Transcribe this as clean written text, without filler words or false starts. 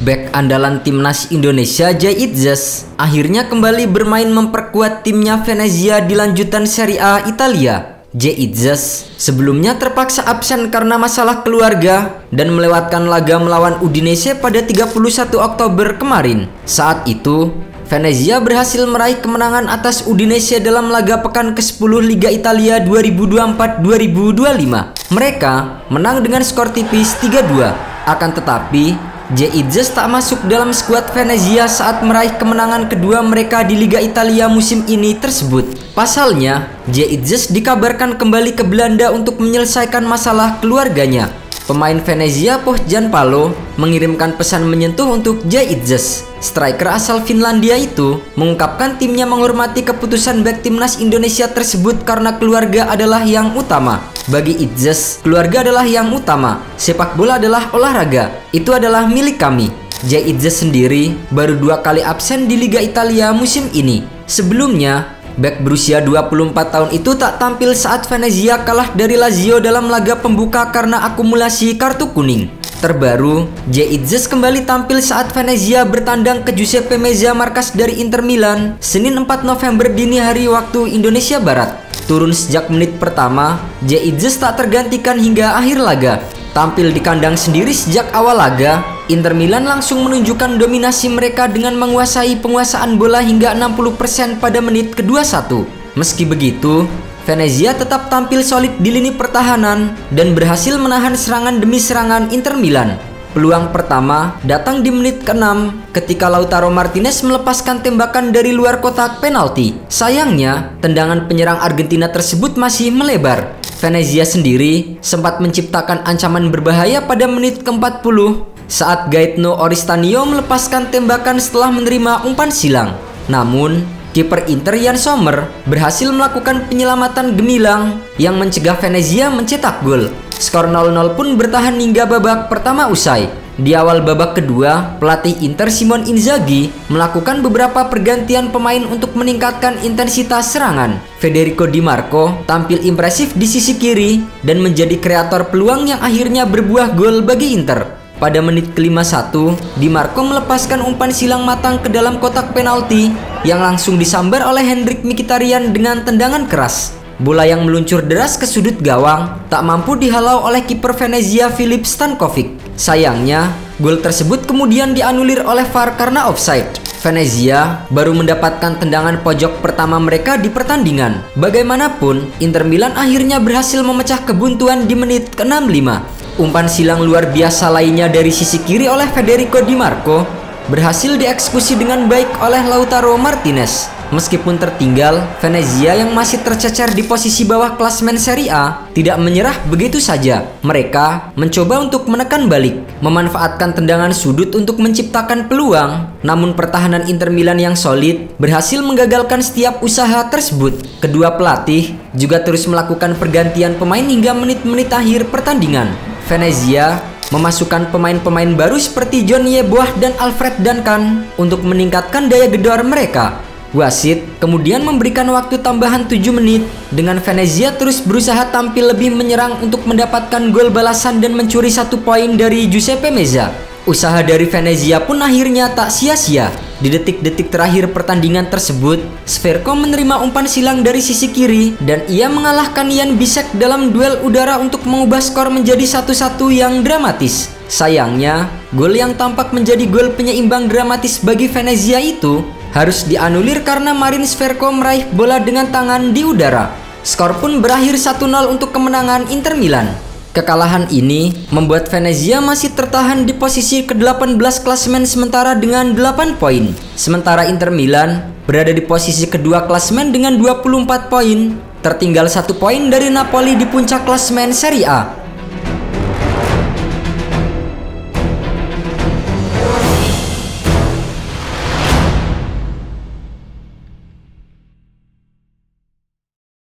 Bek andalan timnas Indonesia Jay Itzes akhirnya kembali bermain memperkuat timnya Venezia di lanjutan Serie A Italia. Jay Itzes sebelumnya terpaksa absen karena masalah keluarga dan melewatkan laga melawan Udinese pada 31 Oktober kemarin. Saat itu, Venezia berhasil meraih kemenangan atas Udinese dalam laga pekan ke-10 Liga Italia 2024-2025. Mereka menang dengan skor tipis 3-2. Akan tetapi, Jay Itzes tak masuk dalam skuad Venezia saat meraih kemenangan kedua mereka di Liga Italia musim ini tersebut. Pasalnya, Jay Itzes dikabarkan kembali ke Belanda untuk menyelesaikan masalah keluarganya. Pemain Venezia Pohjanpalo mengirimkan pesan menyentuh untuk Jay Itzes. Striker asal Finlandia itu mengungkapkan timnya menghormati keputusan bek timnas Indonesia tersebut karena keluarga adalah yang utama. Bagi Itzes, keluarga adalah yang utama. Sepak bola adalah olahraga. Itu adalah milik kami. Jay Itzes sendiri baru 2 kali absen di Liga Italia musim ini. Sebelumnya, bek berusia 24 tahun itu tak tampil saat Venezia kalah dari Lazio dalam laga pembuka karena akumulasi kartu kuning. Terbaru, Jay Itzes kembali tampil saat Venezia bertandang ke Giuseppe Meazza markas dari Inter Milan Senin 4 November dini hari waktu Indonesia Barat. Turun sejak menit pertama, Jay Itzes tak tergantikan hingga akhir laga. Tampil di kandang sendiri sejak awal laga, Inter Milan langsung menunjukkan dominasi mereka dengan menguasai penguasaan bola hingga 60% pada menit ke-21. Meski begitu, Venezia tetap tampil solid di lini pertahanan dan berhasil menahan serangan demi serangan Inter Milan. Peluang pertama datang di menit ke-6 ketika Lautaro Martinez melepaskan tembakan dari luar kotak penalti. Sayangnya, tendangan penyerang Argentina tersebut masih melebar. Venezia sendiri sempat menciptakan ancaman berbahaya pada menit ke-40 saat Gaetano Oristanio melepaskan tembakan setelah menerima umpan silang. Namun, kiper Inter Yann Sommer berhasil melakukan penyelamatan gemilang yang mencegah Venezia mencetak gol. Skor 0-0 pun bertahan hingga babak pertama usai. Di awal babak kedua, pelatih Inter Simone Inzaghi melakukan beberapa pergantian pemain untuk meningkatkan intensitas serangan. Federico Di Marco tampil impresif di sisi kiri dan menjadi kreator peluang yang akhirnya berbuah gol bagi Inter. Pada menit ke-51, Di Marco melepaskan umpan silang matang ke dalam kotak penalti yang langsung disambar oleh Henrikh Mkhitaryan dengan tendangan keras. Bola yang meluncur deras ke sudut gawang tak mampu dihalau oleh kiper Venezia Filip Stankovic. Sayangnya, gol tersebut kemudian dianulir oleh VAR karena offside. Venezia baru mendapatkan tendangan pojok pertama mereka di pertandingan. Bagaimanapun, Inter Milan akhirnya berhasil memecah kebuntuan di menit ke-65. Umpan silang luar biasa lainnya dari sisi kiri oleh Federico Di Marco berhasil dieksekusi dengan baik oleh Lautaro Martinez. Meskipun tertinggal, Venezia yang masih tercecer di posisi bawah klasemen Serie A tidak menyerah begitu saja. Mereka mencoba untuk menekan balik, memanfaatkan tendangan sudut untuk menciptakan peluang. Namun pertahanan Inter Milan yang solid berhasil menggagalkan setiap usaha tersebut. Kedua pelatih juga terus melakukan pergantian pemain hingga menit-menit akhir pertandingan. Venezia memasukkan pemain-pemain baru seperti John Yeboah dan Alfred Duncan untuk meningkatkan daya gedor mereka. Wasit kemudian memberikan waktu tambahan 7 menit dengan Venezia terus berusaha tampil lebih menyerang untuk mendapatkan gol balasan dan mencuri 1 poin dari Giuseppe Meazza. Usaha dari Venezia pun akhirnya tak sia-sia. Di detik-detik terakhir pertandingan tersebut, Sverko menerima umpan silang dari sisi kiri dan ia mengalahkan Jan Bisek dalam duel udara untuk mengubah skor menjadi 1-1 yang dramatis. Sayangnya, gol yang tampak menjadi gol penyeimbang dramatis bagi Venezia itu harus dianulir karena Marin Sverko meraih bola dengan tangan di udara. Skor pun berakhir 1-0 untuk kemenangan Inter Milan. Kekalahan ini membuat Venezia masih tertahan di posisi ke-18 klasemen sementara dengan 8 poin. Sementara Inter Milan berada di posisi kedua klasemen dengan 24 poin, tertinggal 1 poin dari Napoli di puncak klasemen Serie A.